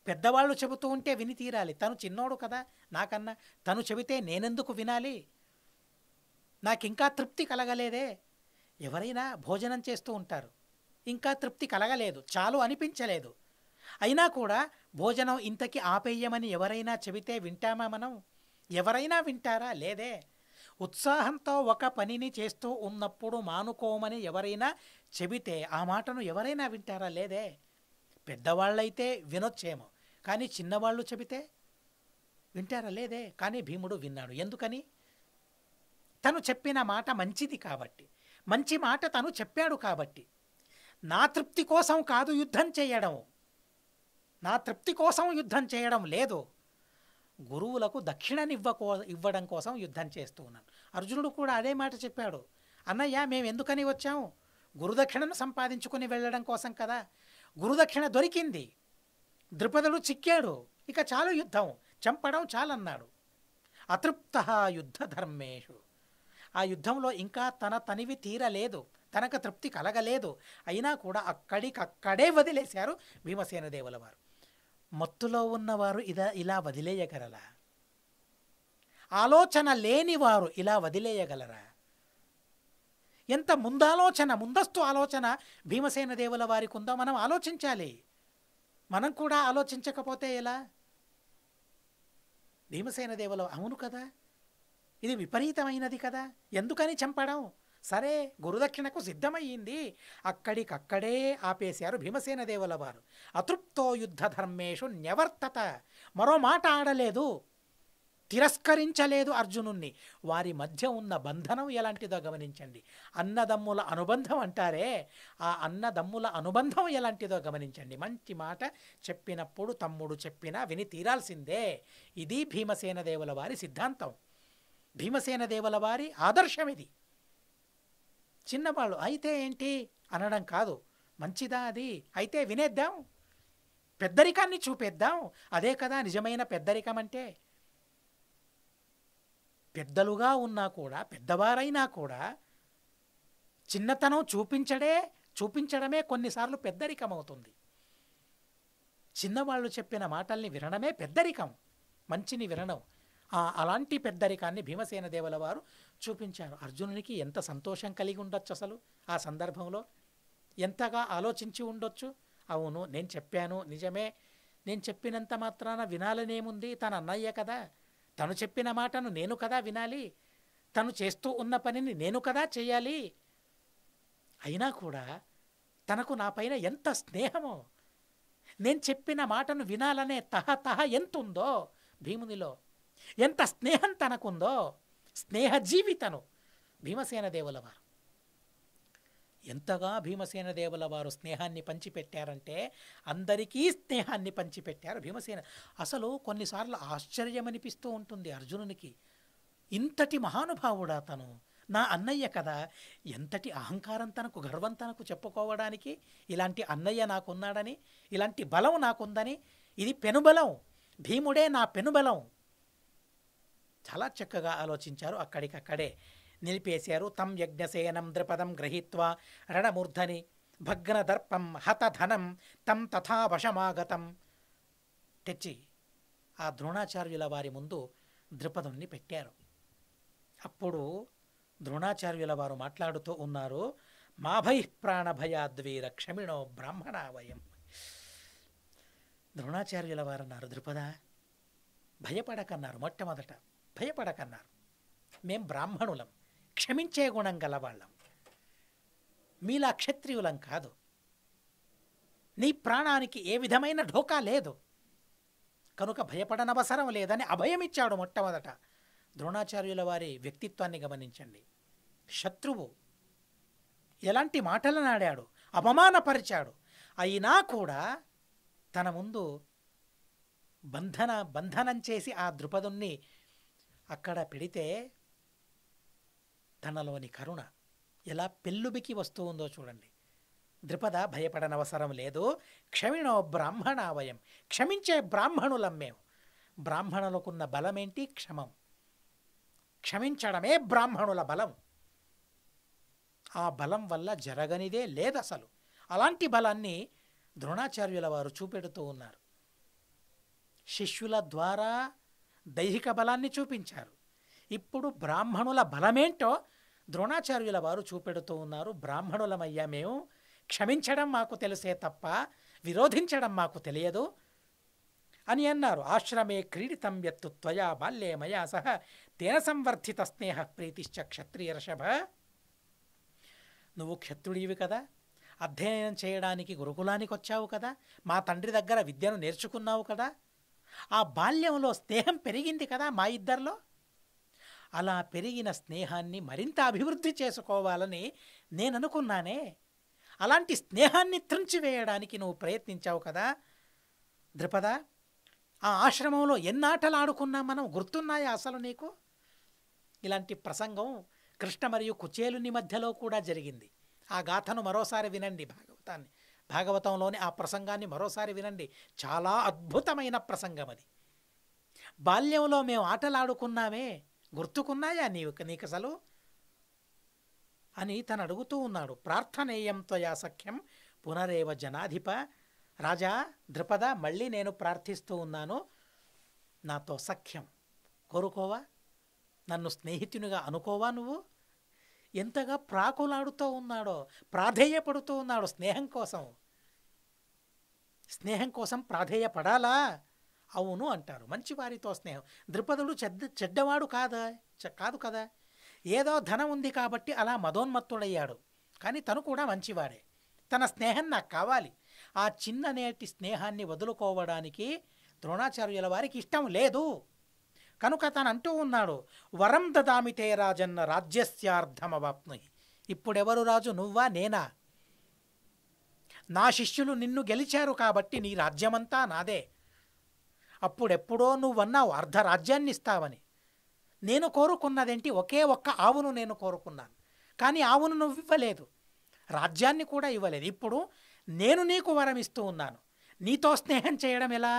పెద్దవాళ్ళు చెబుతూ ఉంటే విని తీరాలి. తను చిన్నోడు కదా నాకన్నా, తను చెబితే నేనెందుకు వినాలి? నాకింకా తృప్తి కలగలేదే. ఎవరైనా భోజనం చేస్తూ ఉంటారు, ఇంకా తృప్తి కలగలేదు, చాలు అనిపించలేదు, అయినా కూడా భోజనం ఇంతకి ఆపేయమని ఎవరైనా చెబితే వింటామా మనం? ఎవరైనా వింటారా? లేదే. ఉత్సాహంతో ఒక పనిని చేస్తూ ఉన్నప్పుడు మానుకోమని ఎవరైనా చెబితే ఆ మాటను ఎవరైనా వింటారా? లేదే. పెద్దవాళ్ళైతే వినొచ్చేమో, కానీ చిన్నవాళ్ళు చెబితే వింటారా? లేదే. కానీ భీముడు విన్నాడు. ఎందుకని? తను చెప్పిన మాట మంచిది కాబట్టి, మంచి మాట తను చెప్పాడు కాబట్టి. నా తృప్తి కోసం కాదు యుద్ధం చేయడం, నా తృప్తి కోసం యుద్ధం చేయడం లేదు, గురువులకు ఇవ్వడం కోసం యుద్ధం చేస్తూ ఉన్నాను. అర్జునుడు కూడా అదే మాట చెప్పాడు. అన్నయ్య, మేము ఎందుకని వచ్చాము? గురుదక్షిణను సంపాదించుకుని వెళ్ళడం కోసం కదా. గురుదక్షిణ దొరికింది, ద్రుపదుడు చిక్కాడు, ఇక చాలు యుద్ధం, చంపడం చాలన్నాడు. అతృప్త యుద్ధ ధర్మేషు, ఆ యుద్ధంలో ఇంకా తన తనివి తీరలేదు, తనకు తృప్తి కలగలేదు, అయినా కూడా అక్కడికక్కడే వదిలేశారు భీమసేన దేవుల వారు. మత్తులో ఉన్నవారు ఇలా వదిలేయగలరా? ఆలోచన లేనివారు ఇలా వదిలేయగలరా? ఎంత ముందస్తు ఆలోచన భీమసేన దేవుల వారికి ఉందో మనం ఆలోచించాలి. మనం కూడా ఆలోచించకపోతే ఎలా? భీమసేన దేవుల, అవును కదా, ఇది విపరీతమైనది కదా, ఎందుకని చంపడం? సరే, గురుదక్షిణకు సిద్ధమయ్యింది, అక్కడికక్కడే ఆపేశారు భీమసేన దేవుల వారు. అతృప్తో యుద్ధ ధర్మేషు న్యవర్తత, మరో మాట ఆడలేదు, తిరస్కరించలేదు అర్జునుణ్ణి. వారి మధ్య ఉన్న బంధనం ఎలాంటిదో గమనించండి. అన్నదమ్ముల అనుబంధం అంటారే, ఆ అన్నదమ్ముల అనుబంధం ఎలాంటిదో గమనించండి. మంచి మాట చెప్పినప్పుడు తమ్ముడు చెప్పినా విని తీరాల్సిందే. ఇది భీమసేన దేవుల వారి సిద్ధాంతం, భీమసేన దేవుల వారి ఆదర్శం ఇది. చిన్నవాళ్ళు అయితే ఏంటి అనడం కాదు, మంచిదా అది, అయితే వినేద్దాం, పెద్దరికాన్ని చూపేద్దాం, అదే కదా నిజమైన పెద్దరికం అంటే. పెద్దలుగా ఉన్నా కూడా, పెద్దవారైనా కూడా చిన్నతనం చూపించడమే కొన్నిసార్లు పెద్దరికం అవుతుంది. చిన్నవాళ్ళు చెప్పిన మాటల్ని వినడమే పెద్దరికం, మంచిని వినడం. అలాంటి పెద్దరికాన్ని భీమసేన దేవుల వారు చూపించారు. అర్జునునికి ఎంత సంతోషం కలిగి ఉండొచ్చు అసలు ఆ సందర్భంలో, ఎంతగా ఆలోచించి ఉండొచ్చు. అవును, నేను చెప్పాను నిజమే, నేను చెప్పినంత మాత్రాన వినాలనేముంది, తన అన్నయ్య కదా, తను చెప్పిన మాటను నేను కదా వినాలి, తను చేస్తూ ఉన్న పనిని నేను కదా చేయాలి. అయినా కూడా తనకు నా పైన ఎంత స్నేహమో, నేను చెప్పిన మాటను వినాలనే తహ ఎంతుందో భీమునిలో, ఎంత స్నేహం తనకుందో, స్నేహజీవి తను భీమసేన దేవుల వారు. ఎంతగా భీమసేన దేవుల వారు స్నేహాన్ని పంచిపెట్టారంటే అందరికీ స్నేహాన్ని పంచిపెట్టారు భీమసేన. అసలు కొన్నిసార్లు ఆశ్చర్యం అనిపిస్తూ ఉంటుంది అర్జునునికి, ఇంతటి మహానుభావుడా తను, నా అన్నయ్య కదా, ఎంతటి అహంకారం తనకు, గర్వం తనకు చెప్పుకోవడానికి, ఇలాంటి అన్నయ్య నాకున్నాడని, ఇలాంటి బలం నాకుందని. ఇది పెనుబలం, భీముడే నా పెనుబలం. చాలా చక్కగా ఆలోచించారు, అక్కడికక్కడే నిలిపేశారు. తం యజ్ఞసేనం ద్రుపదం గృహీత్వా రణమూర్ధని భగ్నదర్పం హతధనం తం తథా వశమాగతం. తెచ్చి ఆ ద్రోణాచార్యుల వారి ముందు ద్రుపదుణ్ణి పెట్టారు. అప్పుడు ద్రోణాచార్యుల వారు మాట్లాడుతూ ఉన్నారు, మాభై ప్రాణభయాద్వీర క్షమిణో బ్రాహ్మణావయం. ద్రోణాచార్యుల వారు అన్నారు, ద్రుపద భయపడకన్నారు, మొట్టమొదట భయపడకన్నారు, మేం బ్రాహ్మణులం, క్షమించే గుణం గలవాళ్ళం, మీలా క్షత్రియులం కాదు, నీ ప్రాణానికి ఏ విధమైన ఢోకా లేదు, కనుక భయపడనవసరం లేదని అభయమిచ్చాడు మొట్టమొదట. ద్రోణాచార్యుల వారి వ్యక్తిత్వాన్ని గమనించండి. శత్రువు ఎలాంటి మాటలను ఆడాడు, అవమానపరిచాడు, అయినా కూడా తన ముందు బంధనం చేసి ఆ ద్రుపదుణ్ణి అక్కడ పెడితే తనలోని కరుణ ఎలా పెళ్ళుబికి వస్తూ ఉందో చూడండి. ద్రుపద భయపడనవసరం లేదు, క్షమిణో బ్రాహ్మణావయం, క్షమించే బ్రాహ్మణులం మేము. బ్రాహ్మణులకున్న బలమేంటి? క్షమం, క్షమించడమే బ్రాహ్మణుల బలం. ఆ బలం వల్ల జరగనిదే లేదు అసలు. అలాంటి బలాన్ని ద్రోణాచార్యుల వారు చూపెడుతూ ఉన్నారు. శిష్యుల ద్వారా దైహిక బలాన్ని చూపించారు. ఇప్పుడు బ్రాహ్మణుల బలమేంటో ద్రోణాచార్యుల వారు చూపెడుతూ ఉన్నారు. బ్రాహ్మణులమయ్యా మేము, క్షమించడం మాకు తెలిసే తప్ప విరోధించడం మాకు తెలియదు అని అన్నారు. ఆశ్రమే క్రీడితం యత్తు త్వయా బాల్యే మయా సహ తేన సంవర్ధిత స్నేహ ప్రీతిశ్చ క్షత్రియర్షభ. నువ్వు క్షత్రుడివి కదా, అధ్యయనం చేయడానికి గురుకులానికి వచ్చావు కదా, మా తండ్రి దగ్గర విద్యను నేర్చుకున్నావు కదా, ఆ బాల్యంలో స్నేహం పెరిగింది కదా మా ఇద్దరిలో. అలా పెరిగిన స్నేహాన్ని మరింత అభివృద్ధి చేసుకోవాలని నేను అనుకున్నానే. అలాంటి స్నేహాన్ని త్రుంచివేయడానికి నువ్వు ప్రయత్నించావు కదా ద్రుపద. ఆ ఆశ్రమంలో ఎన్నాటలు ఆడుకున్నా మనం, గుర్తున్నాయా అసలు నీకు? ఇలాంటి ప్రసంగం కృష్ణ మరియు కుచేలుని మధ్యలో కూడా జరిగింది. ఆ గాథను మరోసారి వినండి, భాగవతంలోని ఆ ప్రసంగాన్ని మరోసారి వినండి. చాలా అద్భుతమైన ప్రసంగం అది. బాల్యంలో మేము ఆటలాడుకున్నామే, గుర్తుకున్నాయా నీకు అసలు అని తను అడుగుతూ ఉన్నాడు. ప్రార్థనేయం త్వయా సఖ్యం పునరేవ జనాధిప. రాజా ద్రుపద, మళ్ళీ నేను ప్రార్థిస్తూ ఉన్నాను, నాతో సఖ్యం కోరుకోవా, నన్ను స్నేహితునిగా అనుకోవా. నువ్వు ఎంతగా ప్రాకులాడుతూ ఉన్నాడో, ప్రాధేయపడుతూ ఉన్నాడు స్నేహం కోసం ప్రాధేయపడాలా? అవును అంటారు. మంచివారితో స్నేహం. ద్రుపదుడు చెడ్డవాడు కాదు కదా. ఏదో ధనం ఉంది కాబట్టి అలా మదోన్మత్తుడయ్యాడు, కానీ తను కూడా మంచివాడే. తన స్నేహం నాకు కావాలి. ఆ చిన్ననేటి స్నేహాన్ని వదులుకోవడానికి ద్రోణాచార్యుల వారికి ఇష్టం లేదు. కనుక తను అంటూ ఉన్నాడు, వరం దదామితే రాజన్న రాజ్యస్యార్థమవాప్నుహి. ఇప్పుడెవరు రాజు, నువ్వా నేనా? నా శిష్యులు నిన్ను గెలిచారు కాబట్టి నీ రాజ్యమంతా నాదే. అప్పుడెప్పుడో నువ్వన్నావు అర్ధరాజ్యాన్ని ఇస్తావని. నేను కోరుకున్నదేంటి? ఒకే ఒక్క ఆవును నేను కోరుకున్నాను, కానీ ఆవును నువ్వు ఇవ్వలేదు, రాజ్యాన్ని కూడా ఇవ్వలేదు. ఇప్పుడు నేను నీకు వరం ఇస్తూ ఉన్నాను, నీతో స్నేహం చేయడం ఎలా?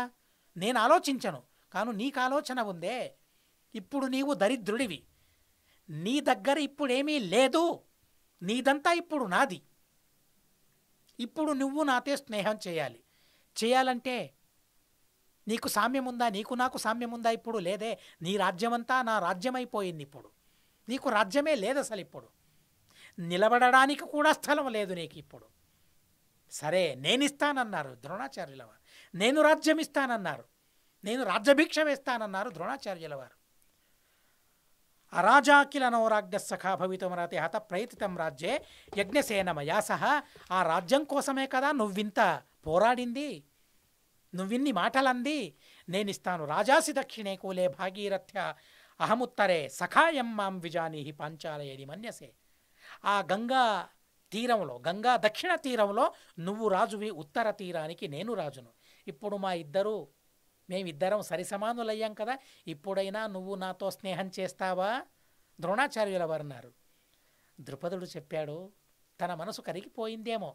నేను ఆలోచించను, కాను నీకు ఆలోచన ఉందే. ఇప్పుడు నీవు దరిద్రుడివి, నీ దగ్గర ఇప్పుడేమీ లేదు, నీదంతా ఇప్పుడు నాది. ఇప్పుడు నువ్వు నాతో స్నేహం చేయాలంటే నీకు సామ్యం ఉందా? నీకు నాకు సామ్యం ఉందా? ఇప్పుడు లేదే. నీ రాజ్యమంతా నా రాజ్యమైపోయింది. ఇప్పుడు నీకు రాజ్యమే లేదు అసలు. ఇప్పుడు నిలబడడానికి కూడా స్థలం లేదు నీకు ఇప్పుడు. సరే, నేను ఇస్తానన్నారు ద్రోణాచార్యుల వారు, నేను రాజ్యం ఇస్తానన్నారు, నేను రాజ్యభిక్ష వేస్తానన్నారు ద్రోణాచార్యుల వారు. అరాజాకిల నౌరాజ్ఞ సఖా భవితుమరతి హత ప్రయతితం రాజ్యే యజ్ఞసేనమయా సహా. ఆ రాజ్యం కోసమే కదా నువ్వింత పోరాడింది, నువ్విన్ని మాటలంది. నేనిస్తాను. రాజాసి దక్షిణే కూలే భాగీరథ్య అహముత్తరే సఖాయం మాం విజానీహి పాంచాలయది మన్యసే. ఆ గంగా తీరంలో, గంగా దక్షిణ తీరంలో నువ్వు రాజువి, ఉత్తర తీరానికి నేను రాజును. ఇప్పుడు మేమిద్దరం సరిసమానులయ్యాం కదా, ఇప్పుడైనా నువ్వు నాతో స్నేహం చేస్తావా? ద్రోణాచార్యుల వారు అన్నారు. ద్రుపదుడు చెప్పాడు, తన మనసు కరిగిపోయిందేమో,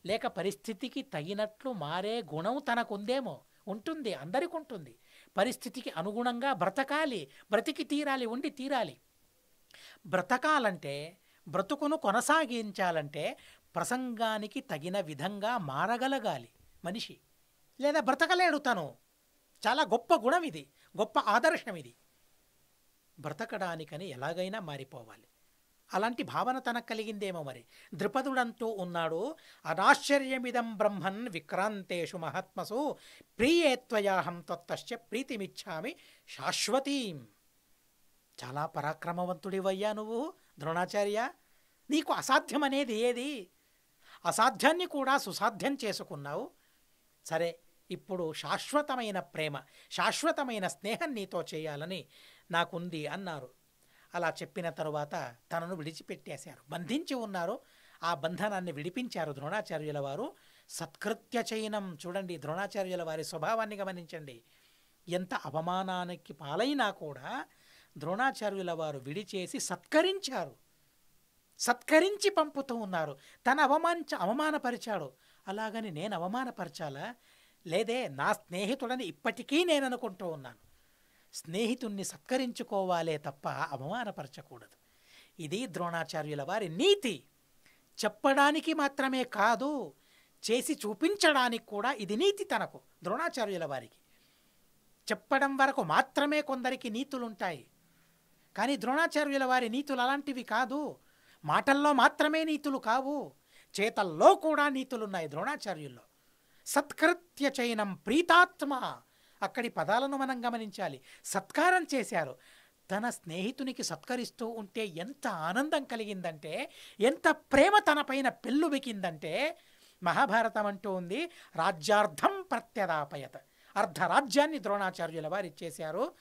లేక పరిస్థితికి తగినట్లు మారే గుణం తనకుందేమో. ఉంటుంది, అందరికి ఉంటుంది. పరిస్థితికి అనుగుణంగా బ్రతకాలి, బ్రతికి తీరాలి, ఉండి తీరాలి. బ్రతకాలంటే, బ్రతుకును కొనసాగించాలంటే ప్రసంగానికి తగిన విధంగా మారగలగాలి మనిషి, లేదా బ్రతకలేడు తను. చాలా గొప్ప గుణం ఇది, గొప్ప ఆదర్శం ఇది. బ్రతకడానికని ఎలాగైనా మారిపోవాలి. అలాంటి భావన తనకు కలిగిందేమో మరి. ద్రుపదుడంటూ ఉన్నాడు, అనాశ్చర్యమిదం బ్రహ్మన్ విక్రాంతేషు మహాత్మసు ప్రియత్వయాహం త్వత్తశ్చ ప్రీతిమిచ్చామి శాశ్వతీం. చాలా పరాక్రమవంతుడివయ్యా నువ్వు ద్రోణాచార్య. నీకు అసాధ్యం అనేది ఏది? అసాధ్యాన్ని కూడా సుసాధ్యం చేసుకున్నావు. సరే, ఇప్పుడు శాశ్వతమైన ప్రేమ, శాశ్వతమైన స్నేహం నీతో చేయాలని నాకుంది అన్నారు. అలా చెప్పిన తరువాత తనను విడిచిపెట్టేశారు. బంధించి ఉన్నారు, ఆ బంధనాన్ని విడిపించారు ద్రోణాచార్యుల వారు. సత్కృత్య చైనం. చూడండి ద్రోణాచార్యుల వారి స్వభావాన్ని గమనించండి. ఎంత అవమానానికి పాలైనా కూడా ద్రోణాచార్యుల వారు విడిచేసి సత్కరించారు, సత్కరించి పంపుతూ ఉన్నారు. తన అవమానపరిచాడు, అలాగని నేను అవమానపరచాలా? లేదే, నా స్నేహితుడని ఇప్పటికీ నేను అనుకుంటూ ఉన్నాను. స్నేహితుణ్ణి సత్కరించుకోవాలే తప్ప అవమానపరచకూడదు. ఇది ద్రోణాచార్యుల వారి నీతి. చెప్పడానికి మాత్రమే కాదు, చేసి చూపించడానికి కూడా ఇది నీతి తనకు, ద్రోణాచార్యుల వారికి. చెప్పడం వరకు మాత్రమే కొందరికి నీతులుంటాయి. కానీ ద్రోణాచార్యుల వారి నీతులు అలాంటివి కాదు. మాటల్లో మాత్రమే నీతులు కావు, చేతల్లో కూడా నీతులున్నాయి ద్రోణాచార్యుల్లో. సత్కృత్య చైనం ప్రీతాత్మ, అక్కడి పదాలను మనం గమనించాలి. సత్కారం చేశారు. తన స్నేహితునికి సత్కరిస్తూ ఉంటే ఎంత ఆనందం కలిగిందంటే, ఎంత ప్రేమ తన పైన పెళ్ళుబికిందంటే, మహాభారతం అంటూ ఉంది రాజ్యార్థం ప్రత్యదాపయత, అర్ధరాజ్యాన్ని ద్రోణాచార్యుల వారు ఇచ్చేశారు.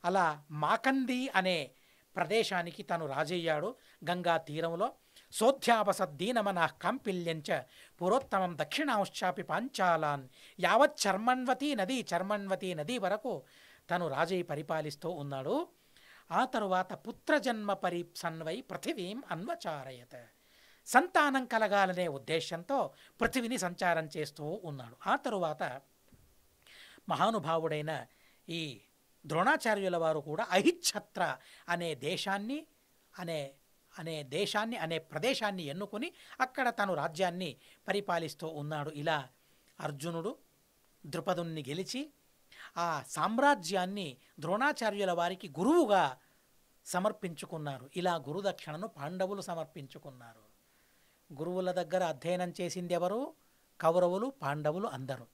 అలా మాకంది అనే ప్రదేశానికి తను రాజయ్యాడు. గంగా తీరంలో సోధ్యాపసద్దీనమనః కాంపిల్యంచ పురోత్తమం దక్షిణాంశ్చాపి పాంచాలాన్ యావత్ చర్మణ్వతీ నది వరకు తను రాజయ్య పరిపాలిస్తూ ఉన్నాడు. ఆ తరువాత పుత్రజన్మ పరీప్సన్వై పృథివీం అన్వచారయత, సంతానం కలగాలనే ఉద్దేశంతో పృథివిని సంచారం చేస్తూ ఉన్నాడు. ఆ తరువాత మహానుభావుడైన ఈ ద్రోణాచార్యుల వారు కూడా అహిచ్ఛత్ర అనే దేశాన్ని అనే ప్రదేశాన్ని ఎన్నుకొని అక్కడ తను రాజ్యాన్ని పరిపాలిస్తూ ఉన్నాడు. ఇలా అర్జునుడు ద్రుపదుణ్ణి గెలిచి ఆ సామ్రాజ్యాన్ని ద్రోణాచార్యుల వారికి గురువుగా సమర్పించుకున్నారు. ఇలా గురుదక్షిణను పాండవులు సమర్పించుకున్నారు. గురువుల దగ్గర అధ్యయనం చేసింది ఎవరు? కౌరవులు, పాండవులు అందరూ.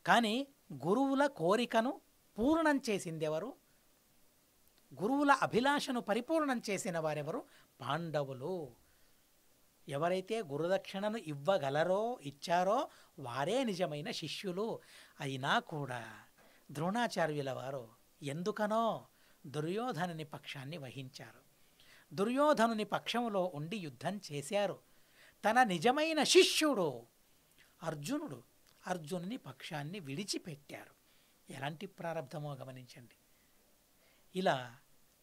కానీ గురువుల కోరికను పూర్ణం చేసింది ఎవరు? గురువుల అభిలాషను పరిపూర్ణం చేసిన వారెవరు? పాండవులు. ఎవరైతే గురుదక్షిణను ఇవ్వగలరో, ఇచ్చారో వారే నిజమైన శిష్యులు. అయినా కూడా ద్రోణాచార్యుల వారు ఎందుకనో దుర్యోధనుని పక్షాన్ని వహించారు. దుర్యోధనుని పక్షంలో ఉండి యుద్ధం చేశారు. తన నిజమైన శిష్యుడు అర్జునుడు అర్జునుని పక్షాన్ని విడిచిపెట్టారు. ఎలాంటి ప్రారంధమో గమనించండి. ఇలా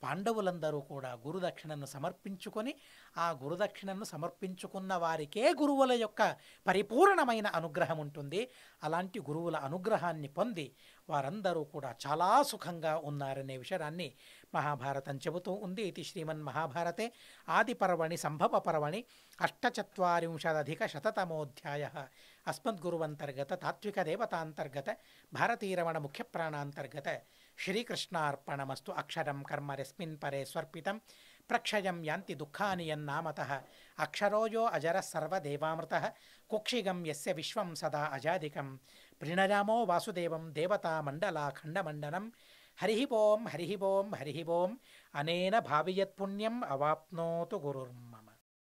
పాండవులందరూ కూడా గురుదక్షిణను సమర్పించుకొని, ఆ గురుదక్షిణను సమర్పించుకున్న వారికే గురువుల యొక్క పరిపూర్ణమైన అనుగ్రహం ఉంటుంది. అలాంటి గురువుల అనుగ్రహాన్ని పొంది వారందరూ కూడా చాలా సుఖంగా ఉన్నారనే విషయాన్ని మహాభారతం చెబుతూ ఉంది. ఇది శ్రీమన్ మహాభారతే ఆది పర్వణి సంభవ పర్వణి 48+100 అస్మద్గురువంతర్గత తాత్విక దేవతాంతర్గత భారతీరమణ ముఖ్య ప్రాణాంతర్గత శ్రీకృష్ణార్పణమస్తు. అక్షరం కర్మ రస్మిన్ పరే స్వర్పితం ప్రక్షయం యాంతి దుఃఖాని యన్నామతః అక్షరోయో అజర సర్వదేవామృత కుక్షిగం యస్య విశ్వం సదా అజాదికం ప్రణరామో వాసుదేవం దేవతా మండలాఖండమండనం. హరి ఓం హరి ఓం హరి ఓం. అనేన భావియత్ పుణ్యం అవాప్నోతు గురుర్ం.